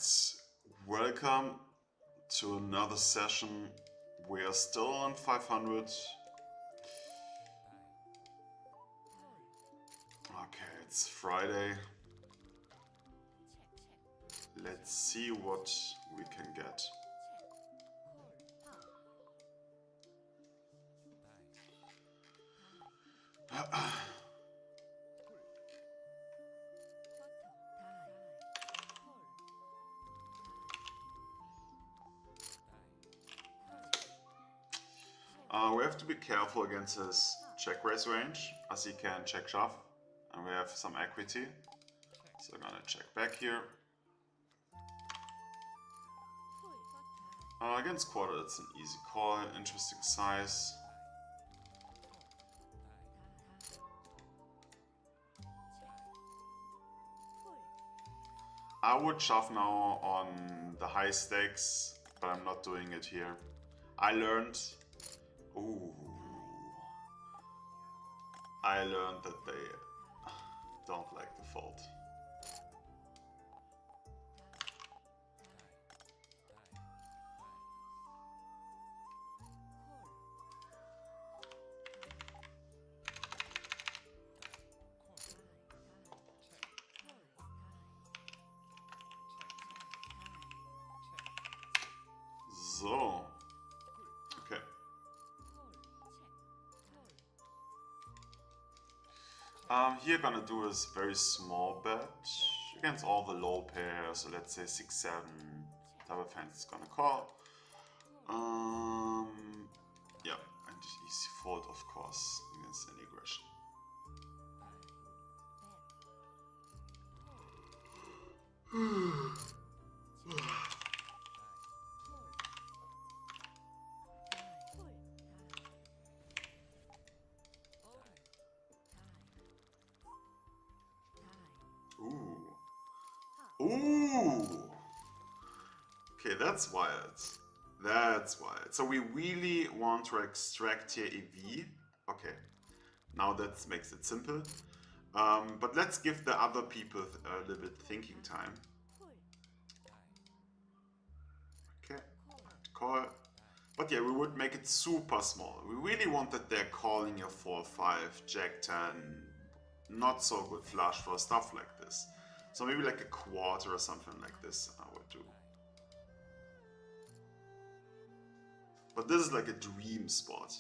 Alright, welcome to another session. We are still on 500. Okay, it's Friday. Let's see what we can get. We have to be careful against his check raise range, as he can check shove, and we have some equity. So I'm gonna check back here. Against quarter, it's an easy call, interesting size. I would shove now on the high stakes, but I'm not doing it here. I learned that they don't like the fold. So, okay. Here gonna do is very small bet against all the low pairs, so let's say 6-7 type of hands is gonna call. Yeah, and easy fold of course against any aggression. Ooh! Okay, that's wild. That's wild. So we really want to extract here EV. Okay, now that makes it simple. But let's give the other people a little bit thinking time. Okay, call. But yeah, we would make it super small. We really want that they're calling your 4-5, Jack 10, not so good flush for stuff like this. So maybe like a quarter or something like this I would do. But this is like a dream spot.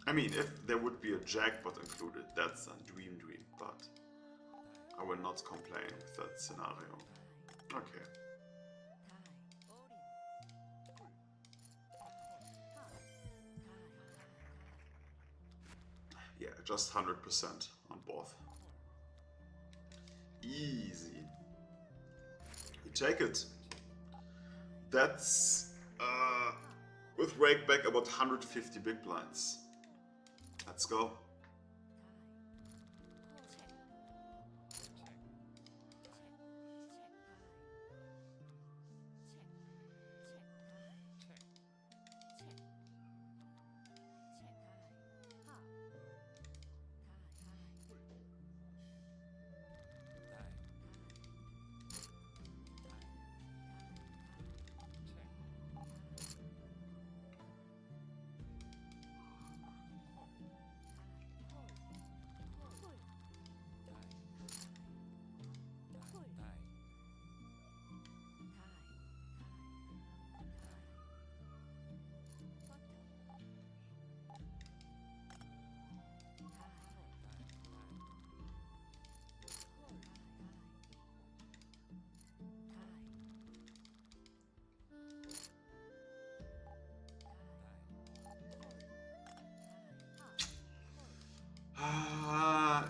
I mean, if there would be a jackpot included, that's a dream, but I will not complain with that scenario. Okay. Yeah, just 100% on both. Easy. You take it. That's with rake back about 150 big blinds. Let's go.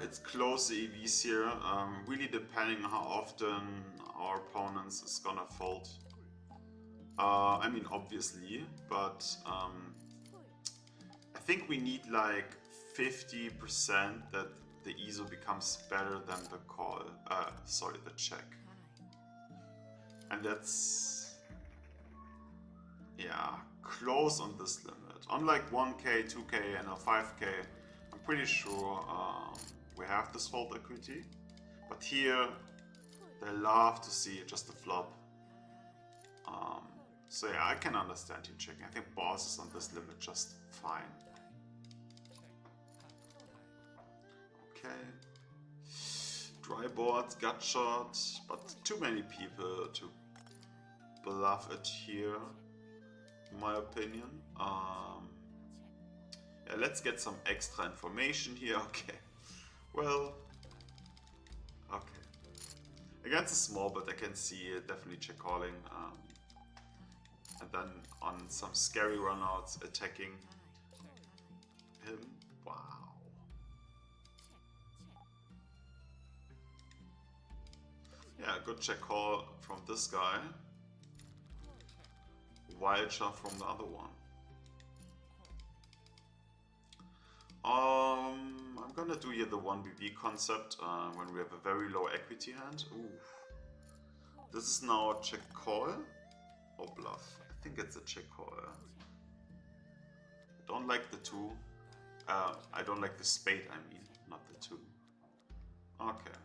It's close the EVs here, really depending on how often our opponents is gonna fold. I mean obviously, but I think we need like 50% that the ISO becomes better than the call, sorry, the check. And that's, yeah, close on this limit. Unlike 1k, 2k and a 5k, I'm pretty sure we have this fold equity. But here, They love to see just a flop. So yeah, I can understand him checking. I think boss is on this limit just fine. Okay. Dry board, gut shot, but too many people to bluff it here, in my opinion. Yeah, let's get some extra information here. Okay. Well, okay. Against a small, but I can see it definitely check calling. And then on some scary runouts, attacking him. Wow. Yeah, good check call from this guy. Wild shot from the other one. I'm gonna do here the 1BB concept when we have a very low equity hand. Ooh. This is now a check call or bluff. I think it's a check call. I don't like the 2. I don't like the spade, I mean, not the 2. Okay.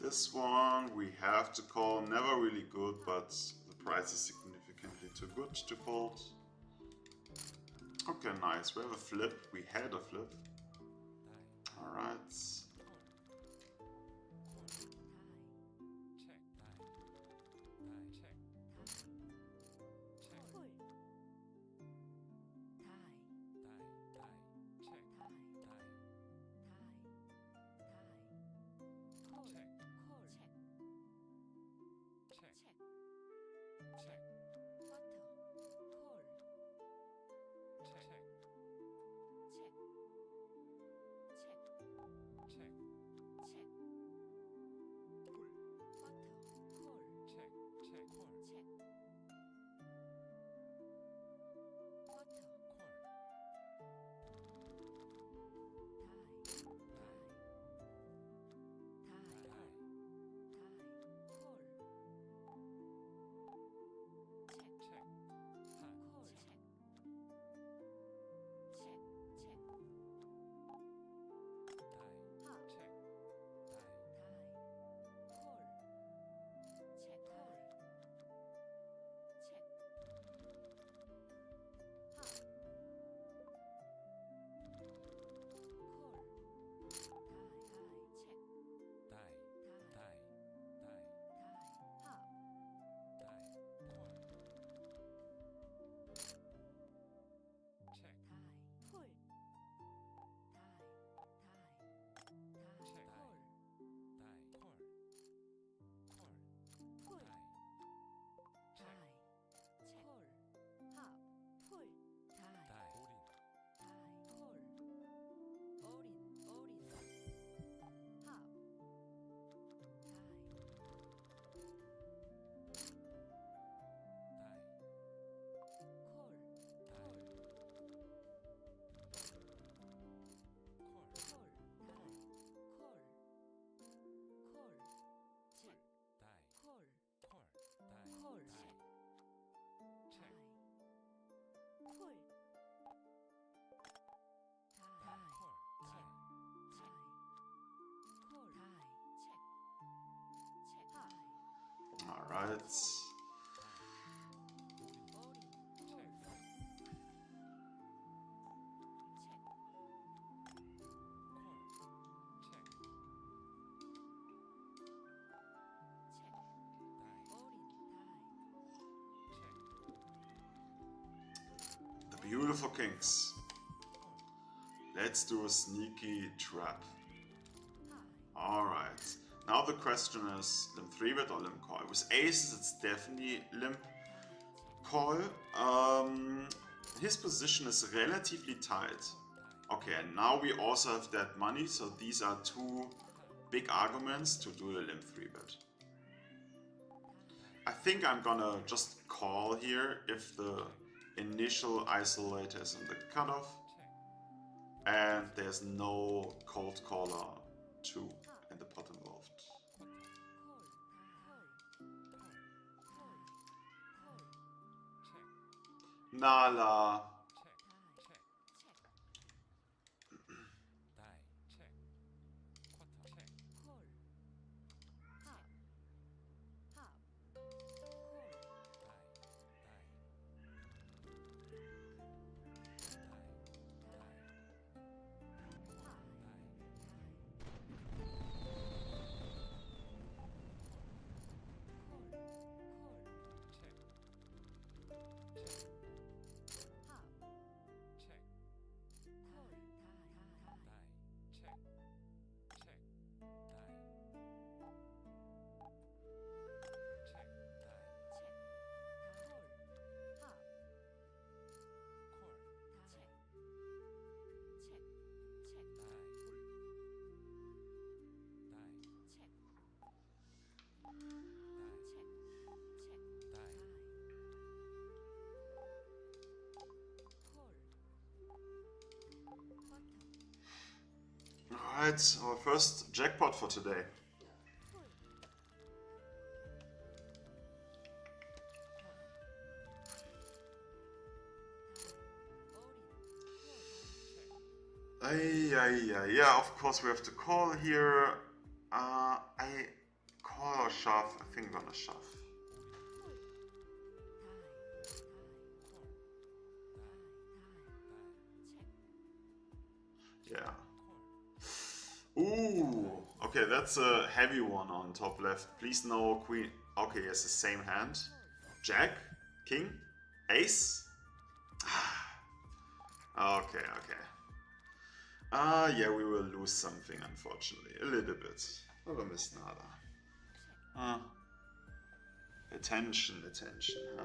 This one we have to call, never really good, but the price is significantly too good to fold. Okay, nice, we have a flip, we had a flip. Alright. Alright. The beautiful kings. Let's do a sneaky trap. Alright. Now the question is limp 3-bet or limp call. With aces it's definitely limp call. His position is relatively tight. Okay, and now we also have that money, so these are two big arguments to do a limp 3-bet. I think I'm gonna just call here if the initial isolator is in the cutoff and there's no cold caller 2 in the pot involved. Nala. Alright, our first jackpot for today. Yeah, of course we have to call here. I call or shove. I think I'm gonna shove. Yeah. Ooh, okay, that's a heavy one on top left. Please no queen. Okay, yes, the same hand. Jack, king, ace. Okay. Yeah, we will lose something, unfortunately. A little bit. Aber Miss nada. Attention, huh?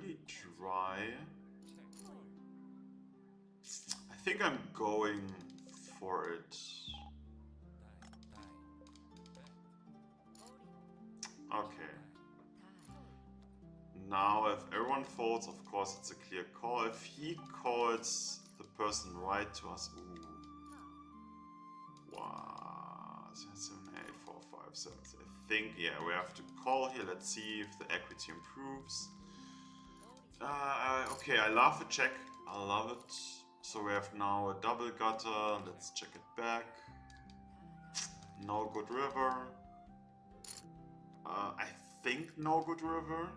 pretty dry. I think I'm going for it. Okay. Now, if everyone folds, of course, it's a clear call. If he calls the person right to us, ooh. Wow. 7, 8, 4, 5, 7. I think, yeah, we have to call here. Let's see if the equity improves. Okay, I love the check. I love it. So we have now a double gutter. Let's check it back. No good river. I think no good river.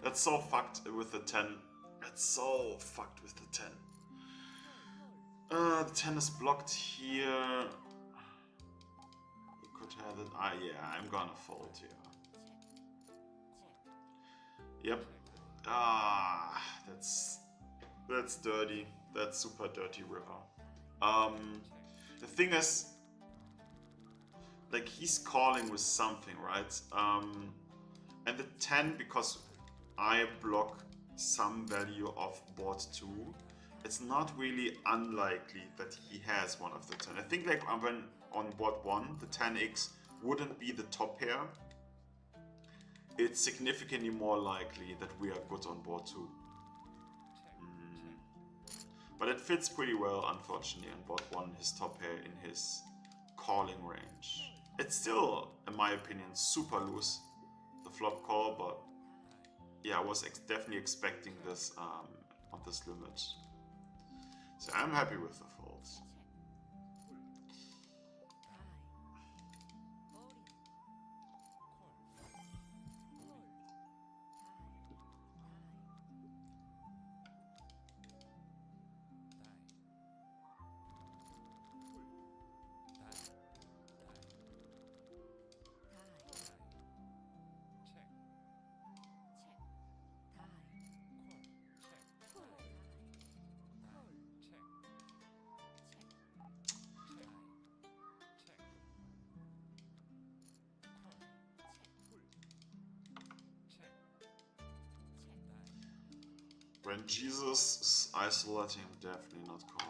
That's so fucked with the 10. That's so fucked with the 10. The 10 is blocked here. We could have it. Yeah, I'm gonna fold here. Yep. That's dirty. That's super dirty river. The thing is, like, he's calling with something, right? And the 10, because I block some value of board 2, it's not really unlikely that he has one of the 10. I think, like, when on board 1, the 10x wouldn't be the top pair. It's significantly more likely that we are good on board 2. But it fits pretty well, unfortunately, on board 1, his top pair in his calling range. It's still, in my opinion, super loose, the flop call, but yeah, I was definitely expecting this on this limit. So I'm happy with the folds. When Jesus is isolating, definitely not calling.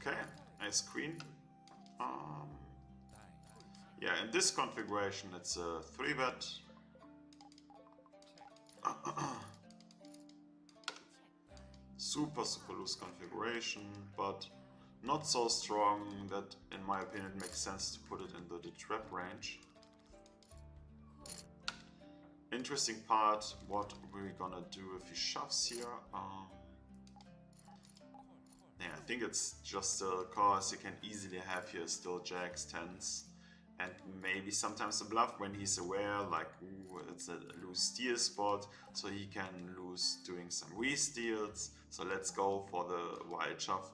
Okay, nice queen. Yeah, in this configuration it's a 3-bet. Super loose configuration, but not so strong that, in my opinion, it makes sense to put it into the trap range. Interesting part, what we're gonna do if he shoves here. Yeah, I think it's just a cause you can easily have here still jacks, 10s, and maybe sometimes a bluff when he's aware, like, ooh, it's a loose steal spot, so he can lose doing some re-steals. So let's go for the wild shove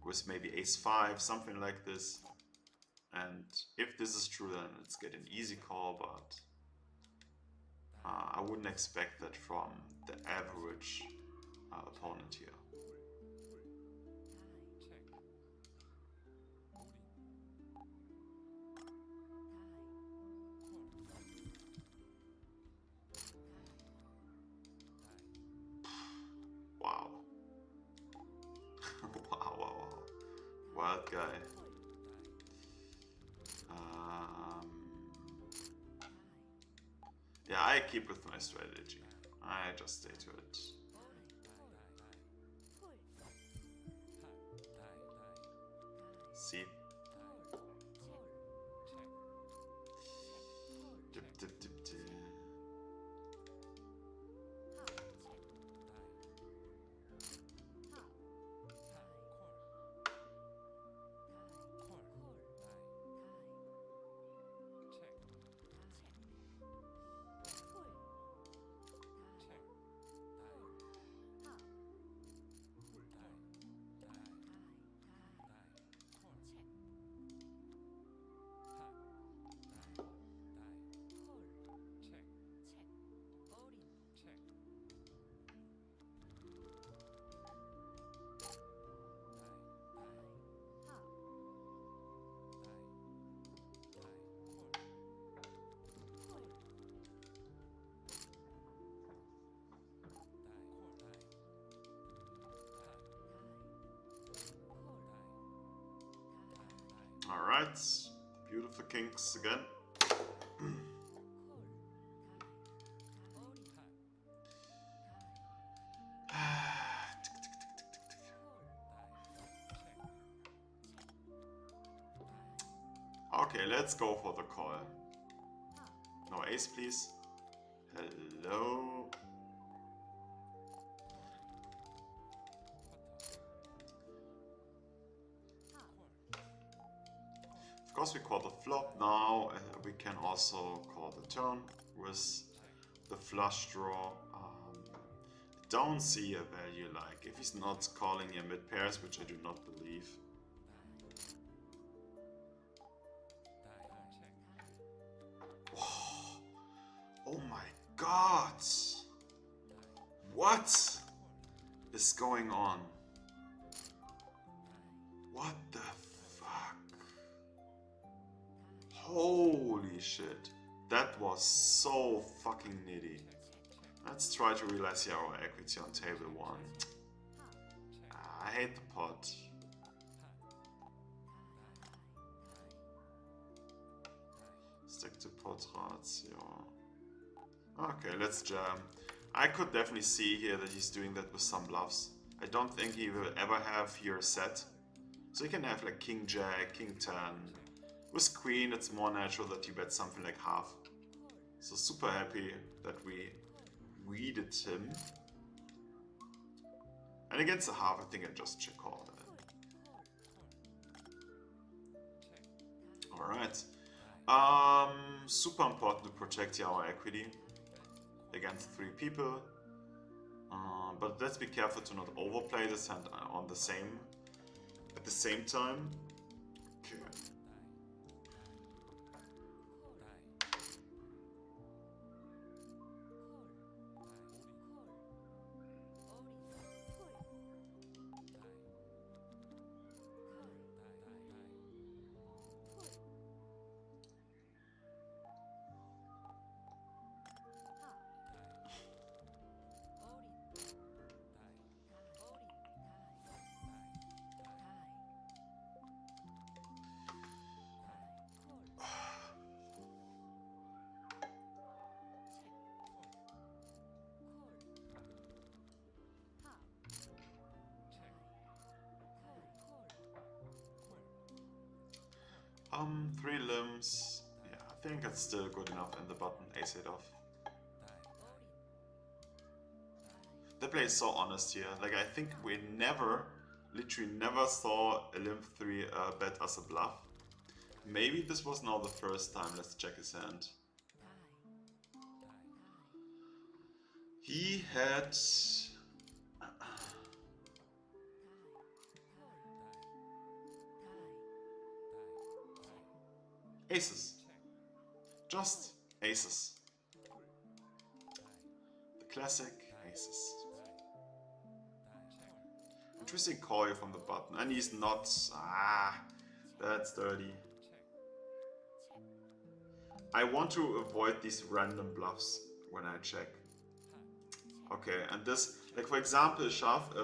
with maybe ace-5, something like this. And if this is true, then it's get an easy call, but I wouldn't expect that from the average opponent here. Wow. Wow. Wild guy. Yeah, I keep with my strategy. I just stay to it. See, Alright, beautiful kings again. Okay, let's go for the call. No ace, please. Hello. Of course, we call the flop now. We can also call the turn with the flush draw. Don't see a value like if he's not calling your mid pairs, which I do not believe. Oh my god! What is going on? What the fuck? Holy shit. That was so fucking nitty. Let's try to realize here our equity on table 1. I hate the pot. Stick to pot ratio. Okay, let's jam. I could definitely see here that he's doing that with some bluffs. I don't think he will ever have here a set. So you can have like king jack, king 10. With queen, it's more natural that you bet something like half. So super happy that we weeded him. And against the half, I think I just check call that. Alright. Super important to protect here our equity against 3 people. But let's be careful to not overplay this hand on the same at the same time. Okay. Three limbs. Yeah, I think it's still good enough in the button. Ace 8 off. The play is so honest here. Like, I think we literally never saw a limb 3 bet as a bluff. Maybe this was now the first time. Let's check his hand. He had aces. Just aces. The classic aces. Interesting call here from the button. And he's not... that's dirty. I want to avoid these random bluffs when I check. Okay, and this... Like, for example, shove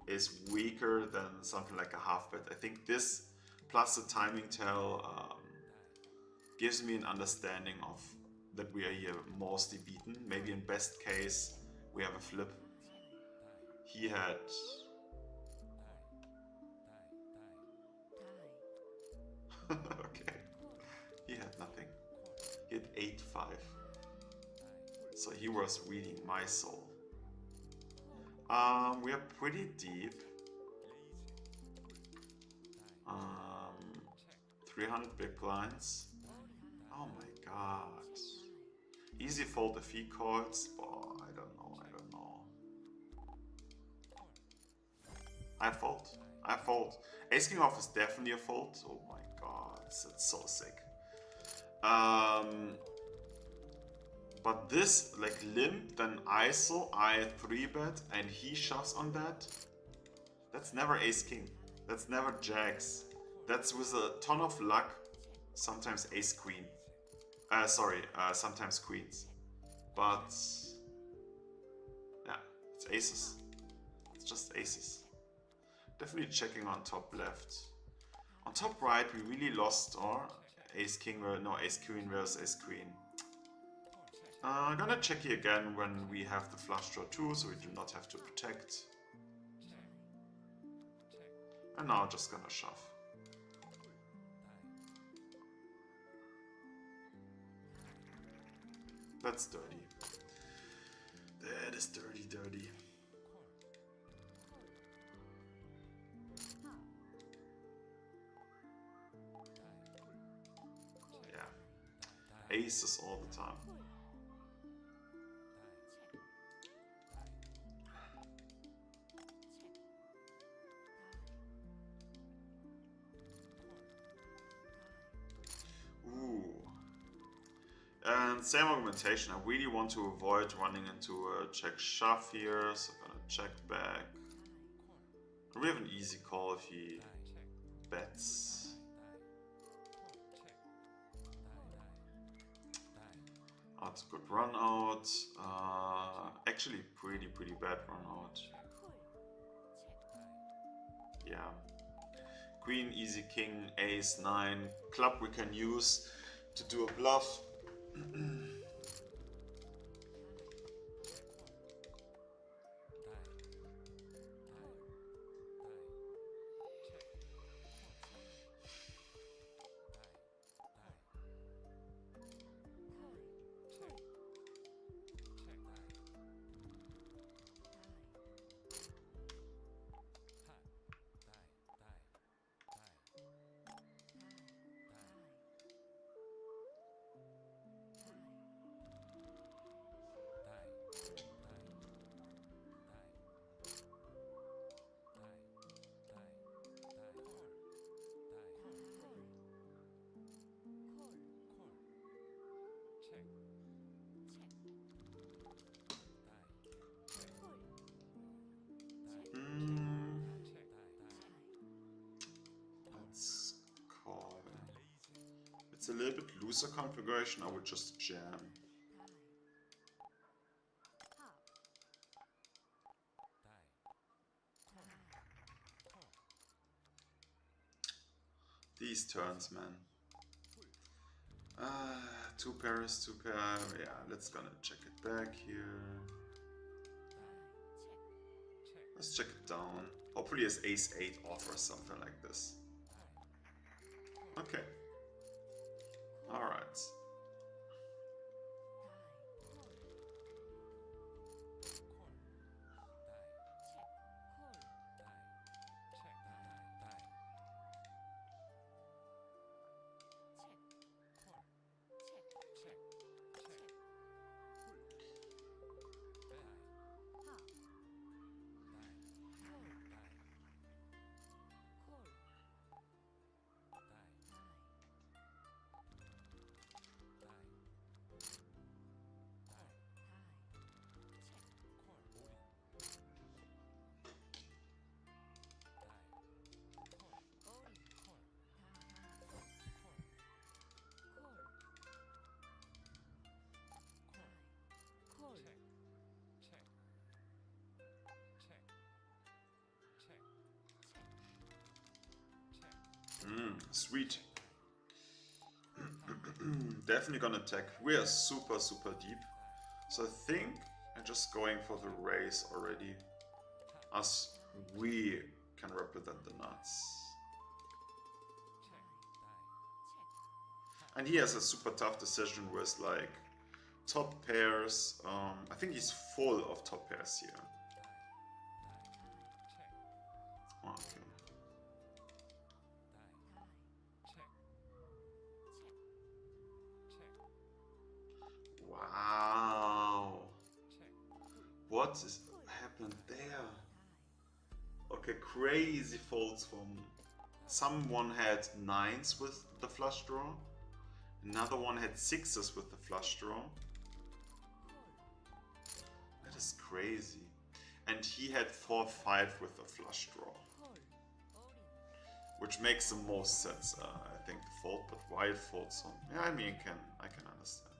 is weaker than something like a half bet. I think this plus the timing tell gives me an understanding of that we are here mostly beaten. Maybe in best case we have a flip. He had okay. He had nothing. He had 8-5. So he was reading my soul. We are pretty deep. 300 big blinds. Oh my god. Easy fold if he calls. Oh, I don't know. I fold. Ace King off is definitely a fold. Oh my god, it's so sick. But this, like limp, then ISO, I 3-bet, and he shoves on that. That's never Ace King. That's never Jacks. That's with a ton of luck. Sometimes Ace Queen. Sometimes Queens. But yeah, it's aces. It's just aces. Definitely checking on top left. On top right, we really lost our ace king, no, ace queen versus ace queen. I'm gonna check here again when we have the flush draw too, so we do not have to protect. And now just gonna shove. That's dirty. That is dirty, dirty. Yeah. Aces all the time. And same argumentation, I really want to avoid running into a check shove here, so I'm gonna check back. We have an easy call if he bets. Oh, it's a good run out. Actually pretty bad run out. Yeah. Queen, easy king, ace, 9. Club we can use to do a bluff. Let's call. It's a little bit looser configuration, I would just jam. These turns, man. Two pairs, two pair. Yeah, let's gonna check it back here. Let's check it down. Hopefully it's ace 8 off or something like this. Okay. Alright. Sweet. Definitely gonna attack. We are super deep. So I think I'm just going for the raise already. As we can represent the nuts. And he has a super tough decision with like top pairs. I think he's full of top pairs here. Okay. Wow. What is happened there? Okay, crazy folds from someone had 9s with the flush draw. Another one had 6s with the flush draw. That is crazy. And he had 4-5 with the flush draw. Which makes the most sense, I think, the fold, but why fold some? Yeah, I mean, I can understand.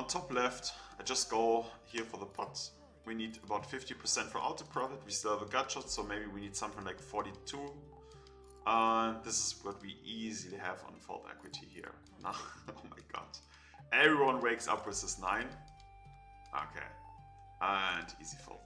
On top left, I just go here for the pot. We need about 50% for auto profit. We still have a gut shot, so maybe we need something like 42. This is what we easily have on fold equity here. Oh my god. Everyone wakes up with this 9. Okay. And easy fold.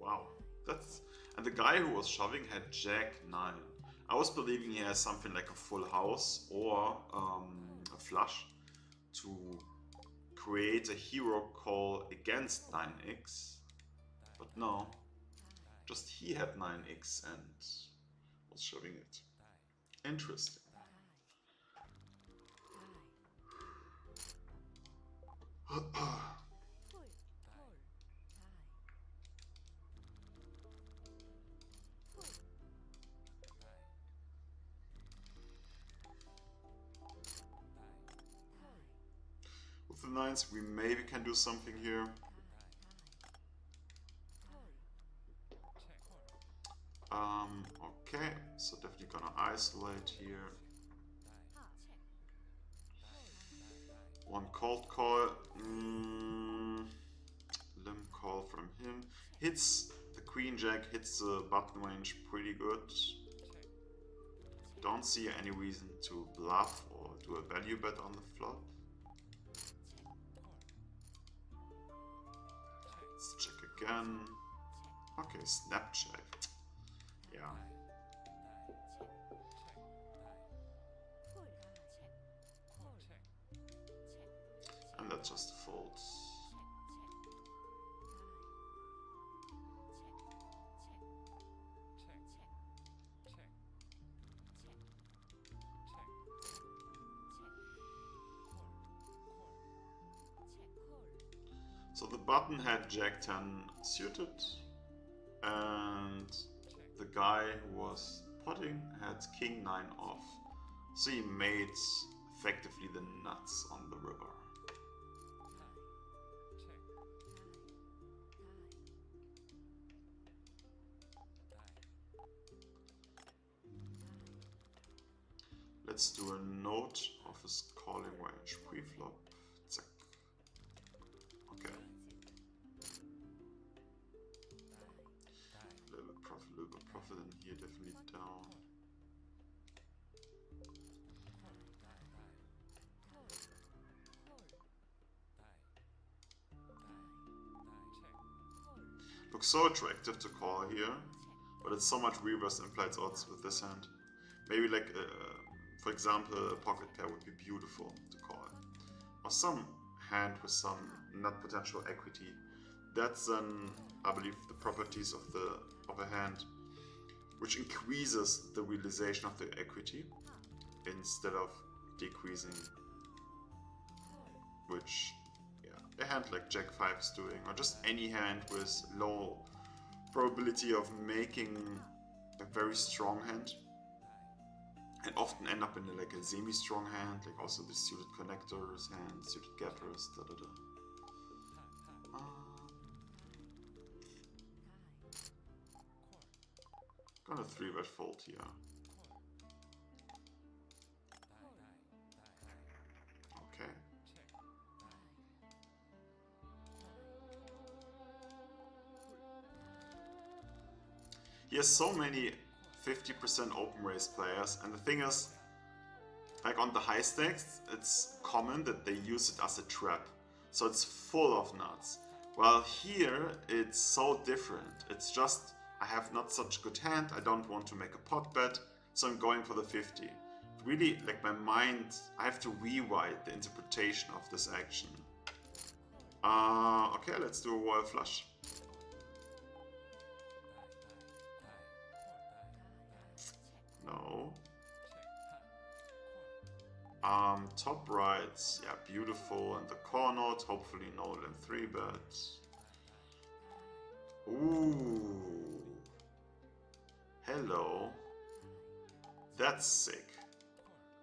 Wow, and the guy who was shoving had Jack 9. I was believing he has something like a full house or a flush to create a hero call against 9x, but no, just he had 9x and was shoving it. Interesting. With the 9s, we maybe can do something here. Okay, so definitely gonna isolate here. One cold call. Limb call from him. Hits the queen jack, hits the button range pretty good. Don't see any reason to bluff or do a value bet on the flop. Let's check again. Okay, snap check. Yeah. And that just folds. So the button had Jack 10 suited, and the guy who was potting had King 9 off. So he made effectively the nuts on the river. Let's do a note of his calling range pre-flop. Zack. Okay. Little bit profit in here, definitely down. Looks so attractive to call here, but it's so much reverse implied odds with this hand. Maybe like, for example, a pocket pair would be beautiful to call. Or some hand with some nut potential equity. That's then, I believe, the properties of a hand, which increases the realization of the equity instead of decreasing, which a hand like Jack 5 is doing, or just any hand with low probability of making a very strong hand, and often end up in like a semi-strong hand, like also the suited connectors hand, suited gappers, da da da. Gonna 3-bet fold here. Okay. He has so many 50% open raise players, and the thing is, like on the high stakes, it's common that they use it as a trap. So it's full of nuts. While here, it's so different. It's just, I have not such good hand, I don't want to make a pot bet, so I'm going for the 50. Really, like my mind, I have to rewrite the interpretation of this action. Okay, let's do a royal flush. No. Top right, yeah, beautiful, and the core note, hopefully no than 3-bet. Ooh. Hello. That's sick.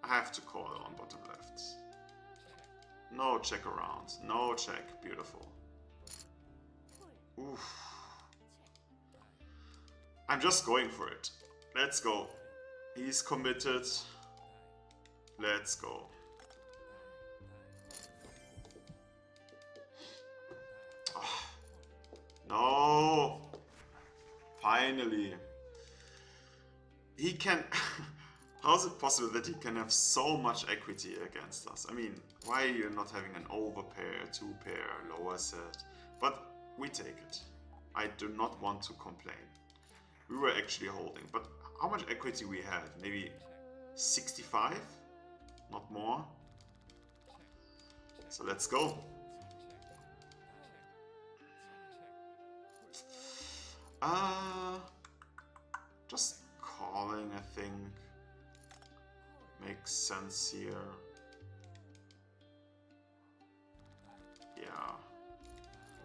I have to call on bottom left. No check around. No check. Beautiful. Oof. I'm just going for it. Let's go. He's committed. Let's go. Oh, no. Finally. He can... How is it possible that he can have so much equity against us? I mean, why are you not having an overpair, two pair, lower set? But we take it. I do not want to complain. We were actually holding, but how much equity we had? Maybe 65? Not more? So let's go. Just calling, I think, makes sense here. Yeah.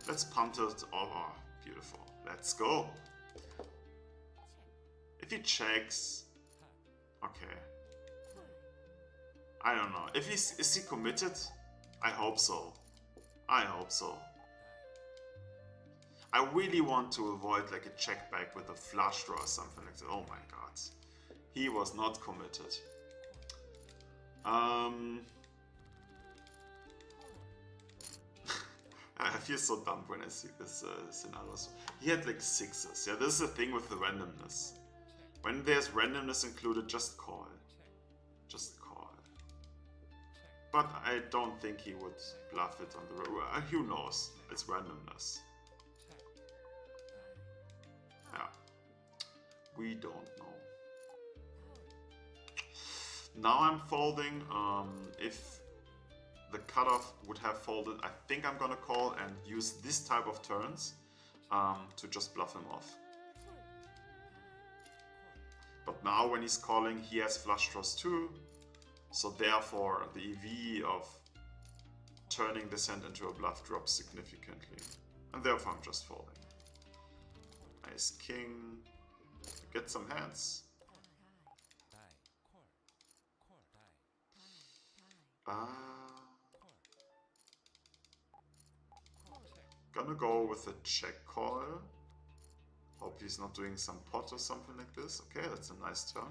Let's punt it. Oh, beautiful. Let's go. If he checks... Okay. I don't know. If he's... Is he committed? I hope so. I hope so. I really want to avoid like a check back with a flush draw or something like that. Oh my god. He was not committed. I feel so dumb when I see this scenarios. He had like sixes. Yeah, this is the thing with the randomness. When there's randomness included, just call. Just call. But I don't think he would bluff it on the river. Who knows? It's randomness. Yeah. We don't know. Now I'm folding. If the cutoff would have folded, I think I'm gonna call and use this type of turns to just bluff him off. But now when he's calling, he has flush draws too. So therefore the EV of turning this hand into a bluff drops significantly. And therefore I'm just folding. Nice king. Get some hands. Gonna go with a check call. Hope he's not doing some pot or something like this. Okay, that's a nice turn.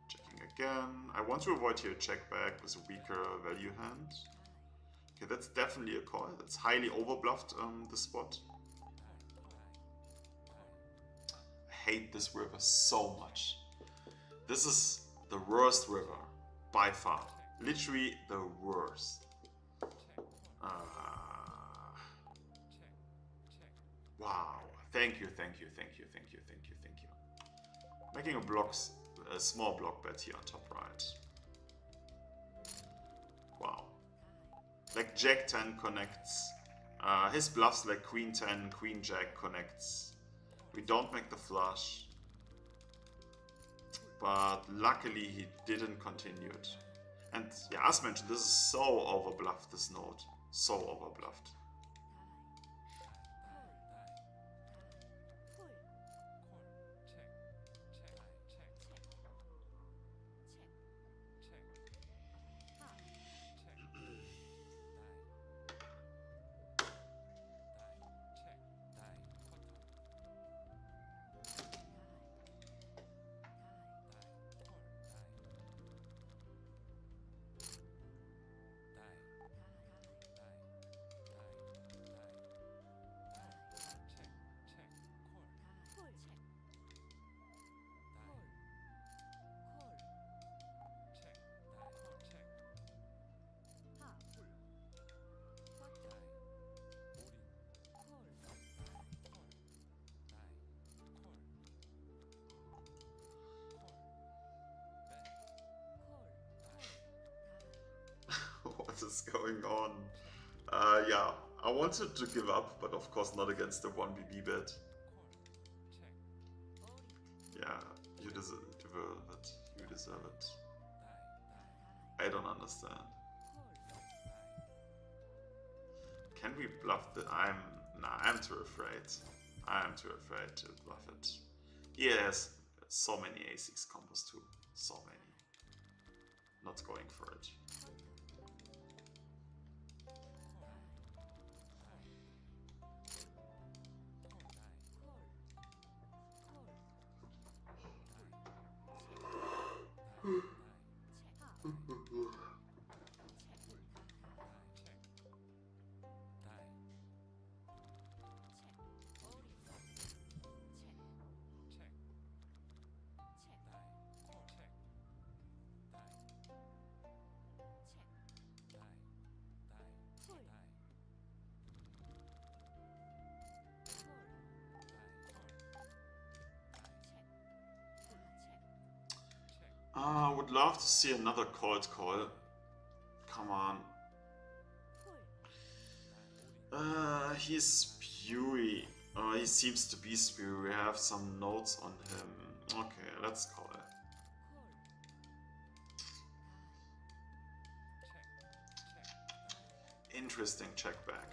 Checking again. I want to avoid here a check back with a weaker value hand. Okay, that's definitely a call. That's highly overbluffed the spot. I hate this river so much. This is the worst river by far. Literally the worst. Wow. Thank you, thank you, thank you, thank you, thank you, thank you. Making a small block bet here on top right. Wow. Like Jack 10 connects. His bluffs like Queen 10, Queen Jack connects. We don't make the flush. But luckily he didn't continue it. And yeah, as mentioned, this is so overbluffed, this node. So overbluffed. What is going on? Yeah, I wanted to give up, but of course not against the 1BB bet. Yeah, you deserve it. You deserve it. I don't understand. Can we bluff the... I'm too afraid. I'm too afraid to bluff it. Yes, So many A6 combos too. So many. Not going for it. I would love to see another cold call. Come on. He's spewy. He seems to be spewy. We have some notes on him. Okay, let's call it. Interesting check back.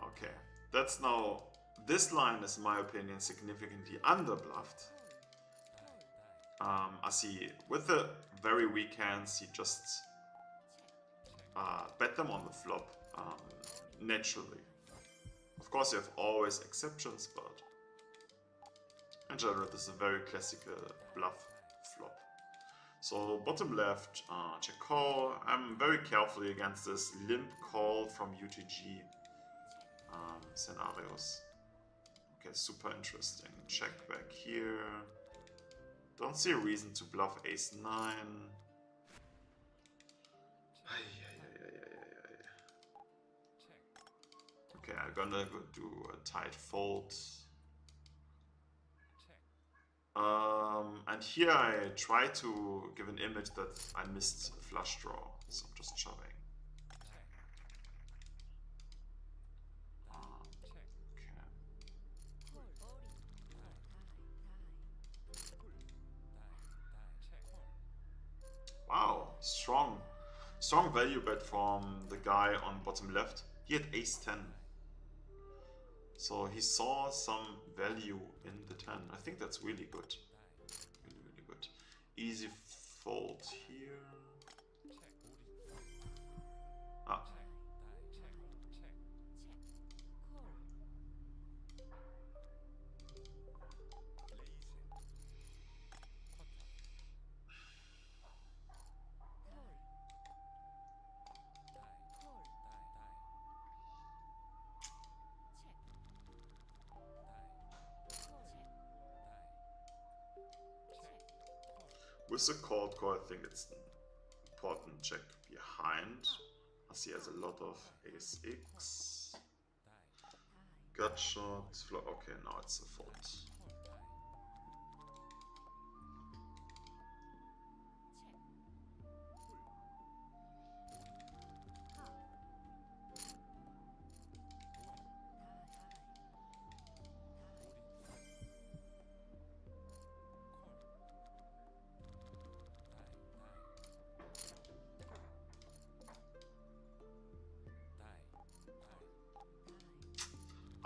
Okay, that's now. This line is, in my opinion, significantly underbluffed. As he, with the very weak hands, he just bet them on the flop naturally. Of course, you have always exceptions, but in general, this is a very classical bluff flop. So bottom left, check call. I'm very carefully against this limp call from UTG scenarios. Okay, super interesting. Check back here. Don't see a reason to bluff ace-9. Okay, I'm gonna go do a tight fold. And here I try to give an image that I missed a flush draw, so I'm just shoving. Wow, strong value bet from the guy on bottom left. He had ace-10. So he saw some value in the 10. I think that's really good. Really good. Easy fold here. Ah. With the cold call, I think it's an important check behind, as he has a lot of ace-x. Gut shot, flop. Okay, now it's a fold.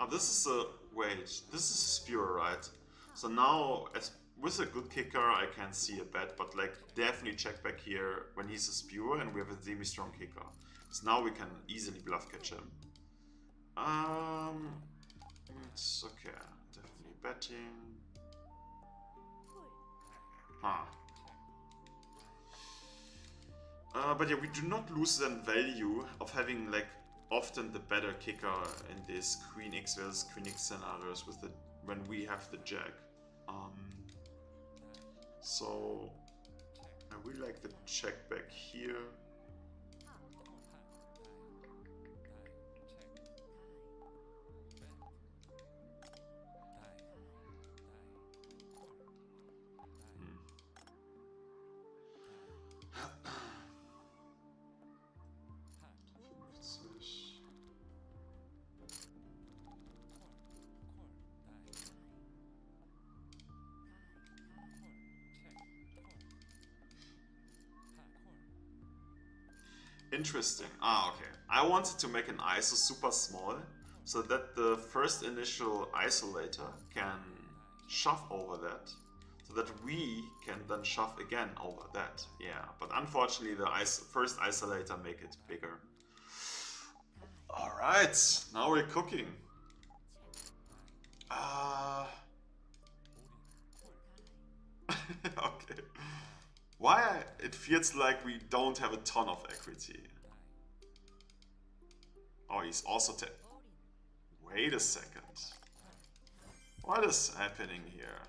This is a wait. This is a spewer, right? So now, as with a good kicker, I can see a bet, but like definitely check back here when he's a spewer and we have a semi-strong kicker. So now we can easily bluff catch him. It's okay. Definitely betting. But yeah, we do not lose the value of having like often the better kicker in this Queen X versus Queen X scenarios with the when we have the jack. So I really like the check back here. Interesting. Okay. I wanted to make an ISO super small, so that the first initial isolator can shove over that, so that we can then shove again over that. Yeah, but unfortunately the first isolator make it bigger. Alright, now we're cooking. Okay. Why it feels like we don't have a ton of equity. Oh, he's also wait a second. What is happening here?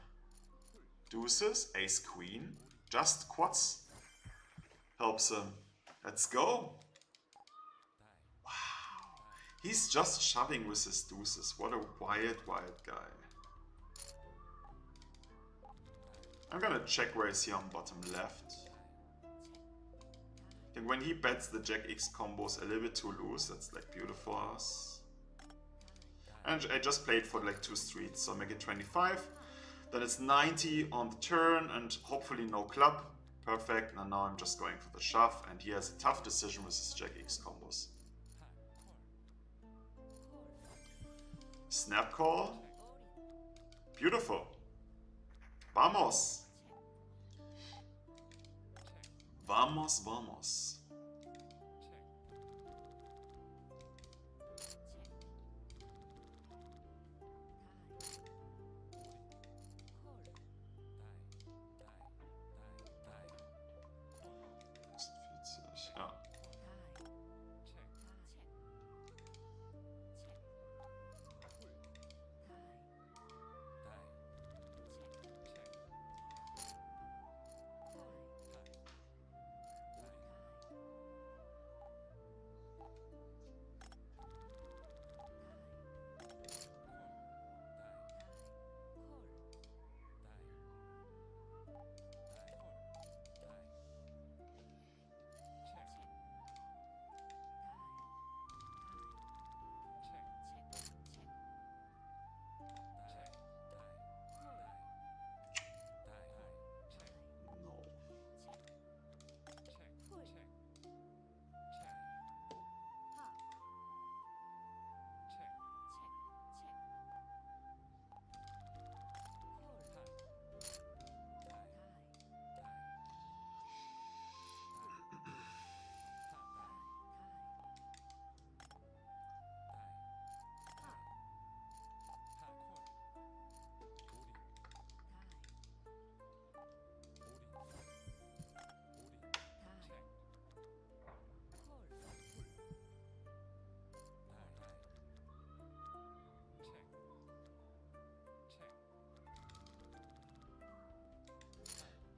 Deuces, ace queen, just quads. Helps him. Let's go. Wow. He's just shoving with his deuces. What a wild, wild guy. I'm gonna check raise here on bottom left. I think when he bets the Jack X combos a little bit too loose, that's like beautiful for us. And I just played for like 2 streets, so make it 25. Then it's 90 on the turn and hopefully no club. Perfect, and now I'm just going for the shove, and he has a tough decision with his Jack X combos. Snap call. Beautiful. Vamos. Vamos, vamos. Ja.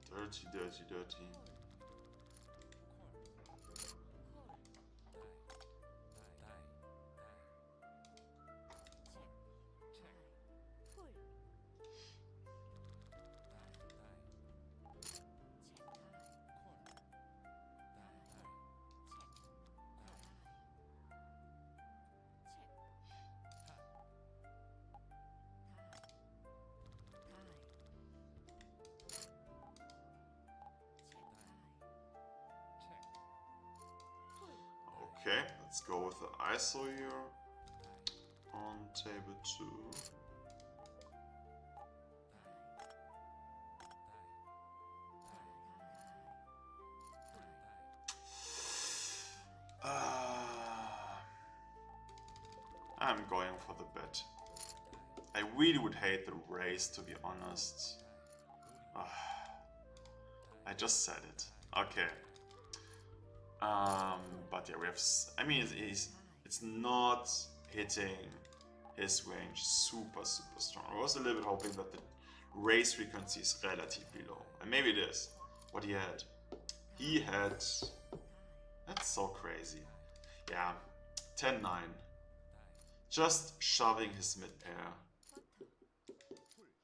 Dirty, dirty, dirty. Okay, let's go with the ISO here on table 2. I'm going for the bet. I really would hate the raise, to be honest. I just said it. Okay. But yeah, we have. I mean, it's not hitting his range super strong. I was a little bit hoping that the raise frequency is relatively low, and maybe it is. What he had, That's so crazy. Yeah, 10-9. Just shoving his mid pair.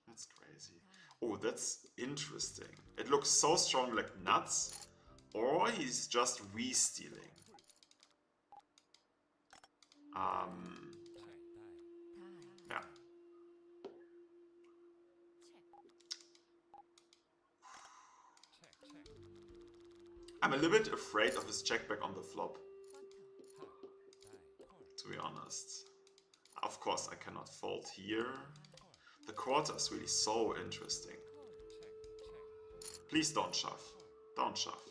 That's crazy. Oh, that's interesting. It looks so strong, like nuts. Or he's just re-stealing. Yeah. I'm a little bit afraid of his check back on the flop. To be honest. Of course, I cannot fold here. The quarter is really so interesting. Please don't shove. Don't shove.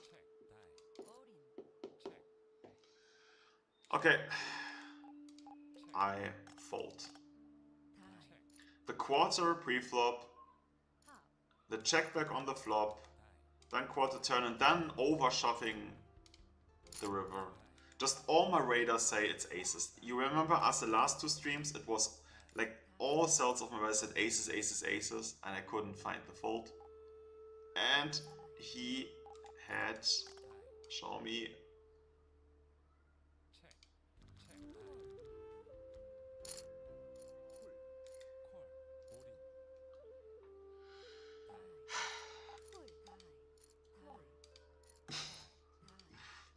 Okay. I fold. The quarter pre-flop. The check back on the flop. Then quarter turn and then over shoving the river. Just all my radars say it's aces. You remember us the last two streams? It was like all cells of my radar said aces, aces, aces, and I couldn't find the fold. And he had, show me,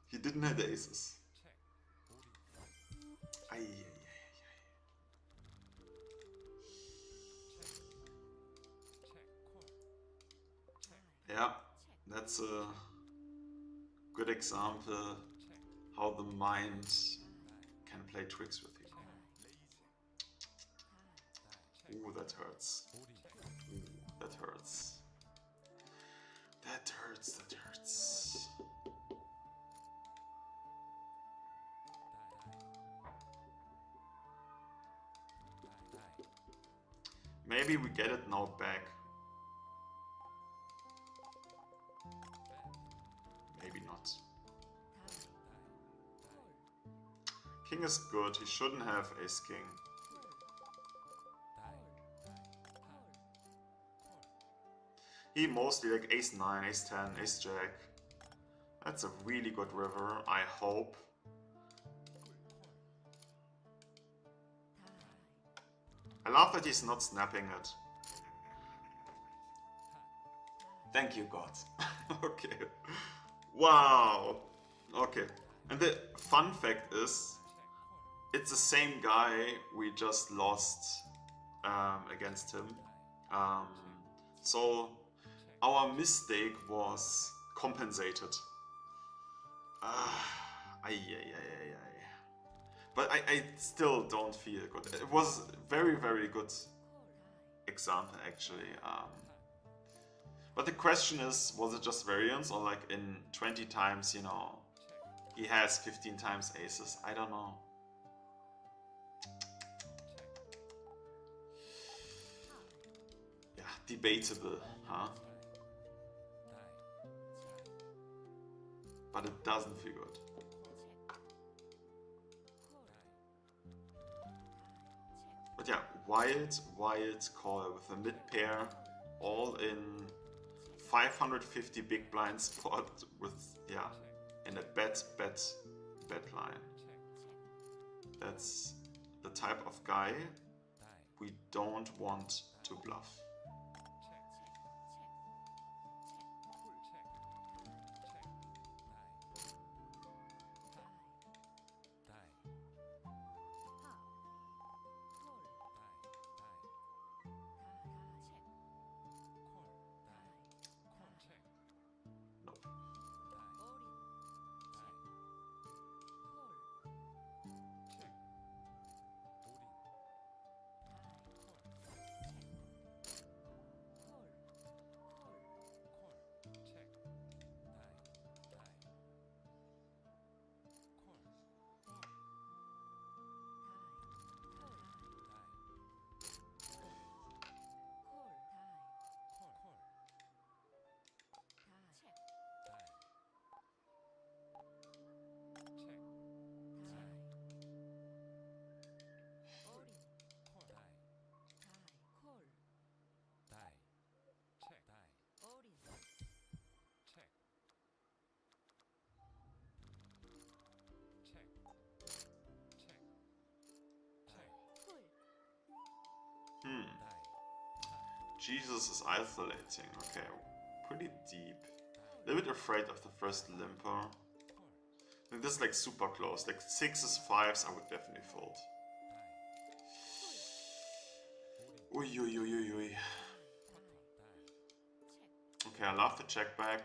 he didn't have the aces. Ay, ay, ay. Yeah, that's a good example how the mind can play tricks with you. Ooh, that hurts. Ooh, that hurts. That hurts, that hurts. Maybe we get it now back. Maybe not. King is good, he shouldn't have ace-king. He mostly like ace-9, ace-10, ace-jack. That's a really good river, I hope. I love that he's not snapping it. Thank you, God. Okay. Wow. Okay. And the fun fact is, it's the same guy we just lost against him. So our mistake was compensated. Ay, ay, ay, ay, ay. But I still don't feel good. It was a very, very good example, actually. But the question is, was it just variance, or like in 20 times, you know, he has 15 times aces? I don't know. Yeah, debatable, huh? But it doesn't feel good. But yeah, wild call with a mid pair, all in 550 big blind spot with, yeah, in a bet line. That's the type of guy we don't want to bluff. Jesus is isolating, okay, pretty deep. A little bit afraid of the first limper. I think this is like super close, like 6s, 5s I would definitely fold. Ui, ui, ui, ui, ui. Okay, I love the check back.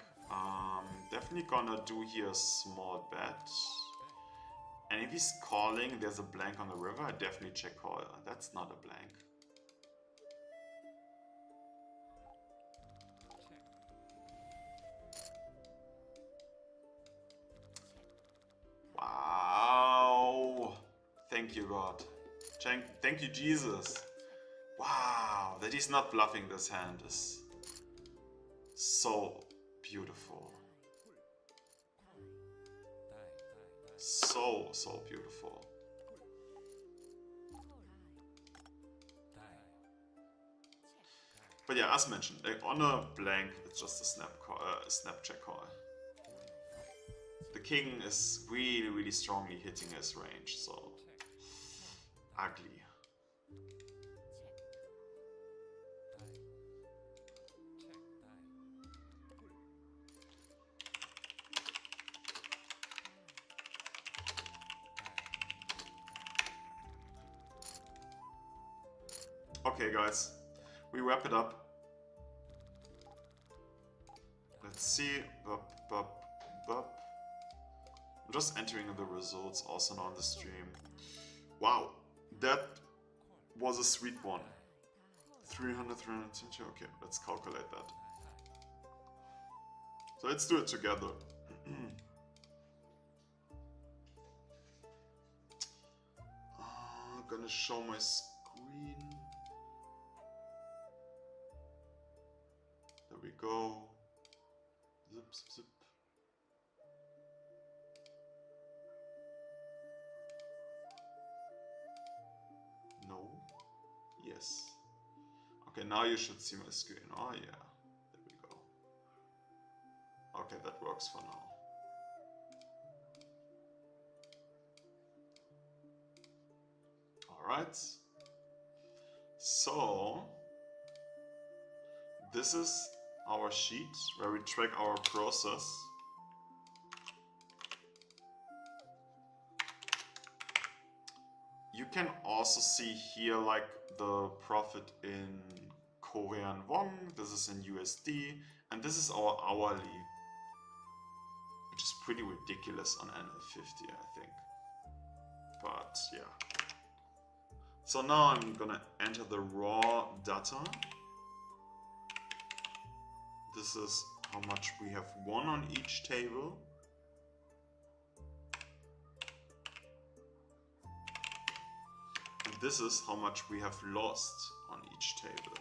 Definitely gonna do here a small bet. And if he's calling, there's a blank on the river, I definitely check call. That's not a blank. Wow. Thank you, God. Thank you, Jesus. Wow, that he's not bluffing this hand is so beautiful. So, so beautiful. But yeah, as mentioned, like on a blank, it's just a snap check call. The king is really, really strongly hitting his range, so ugly. Okay, guys, we wrap it up. Let's see. I'm just entering the results also now on the stream. Wow, that was a sweet one. 300, 320. Okay, let's calculate that. So let's do it together. Gonna show my screen. There we go. Zip, zip, zip. No. Yes. Okay, now you should see my screen. Oh yeah. There we go. Okay, that works for now. Alright. So this is our sheet where we track our process. You can also see here like the profit in Korean won, this is in USD, and this is our hourly, which is pretty ridiculous on NL50, I think. But yeah. So now I'm gonna enter the raw data. This is how much we have won on each table. And this is how much we have lost on each table.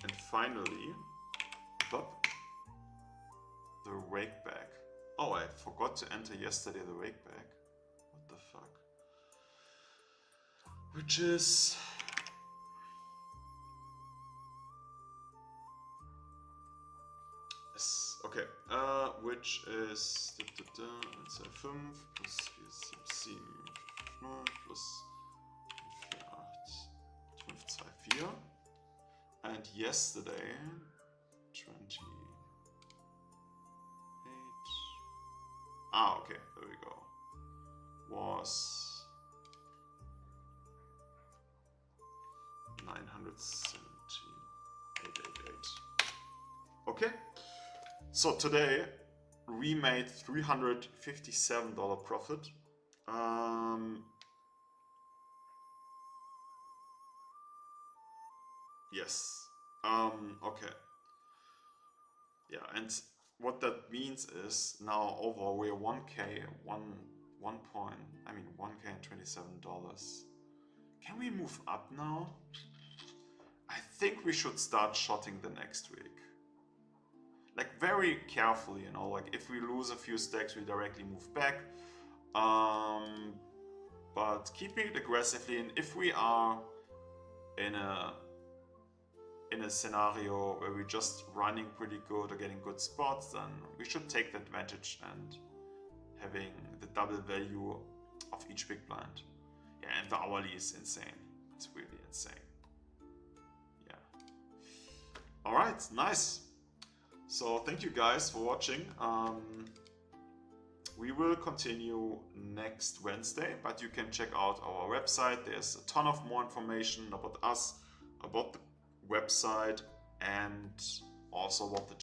And finally, the rake back. Oh, I forgot to enter yesterday the rake back. What the fuck? Which is... Yes, okay. Which is... Let's say 5 plus 4, 7, 5, 0 plus 4, 8, 5, 2, 4. And yesterday, 28. Ah, okay, there we go. Was 978.88. Okay, so today we made $357 profit. Yes. Okay. Yeah, and what that means is now overall we're 1K, 1K and $27. Can we move up now? I think we should start shotting the next week. Like very carefully, you know, like if we lose a few stacks, we directly move back. But keeping it aggressively, and if we are in a scenario where we're just running pretty good or getting good spots, then we should take the advantage and having the double value of each big blind. Yeah, and the hourly is insane. It's really insane. Yeah. Alright, nice. So thank you guys for watching. We will continue next Wednesday, but you can check out our website. There's a ton of more information about us, about the website, and also about the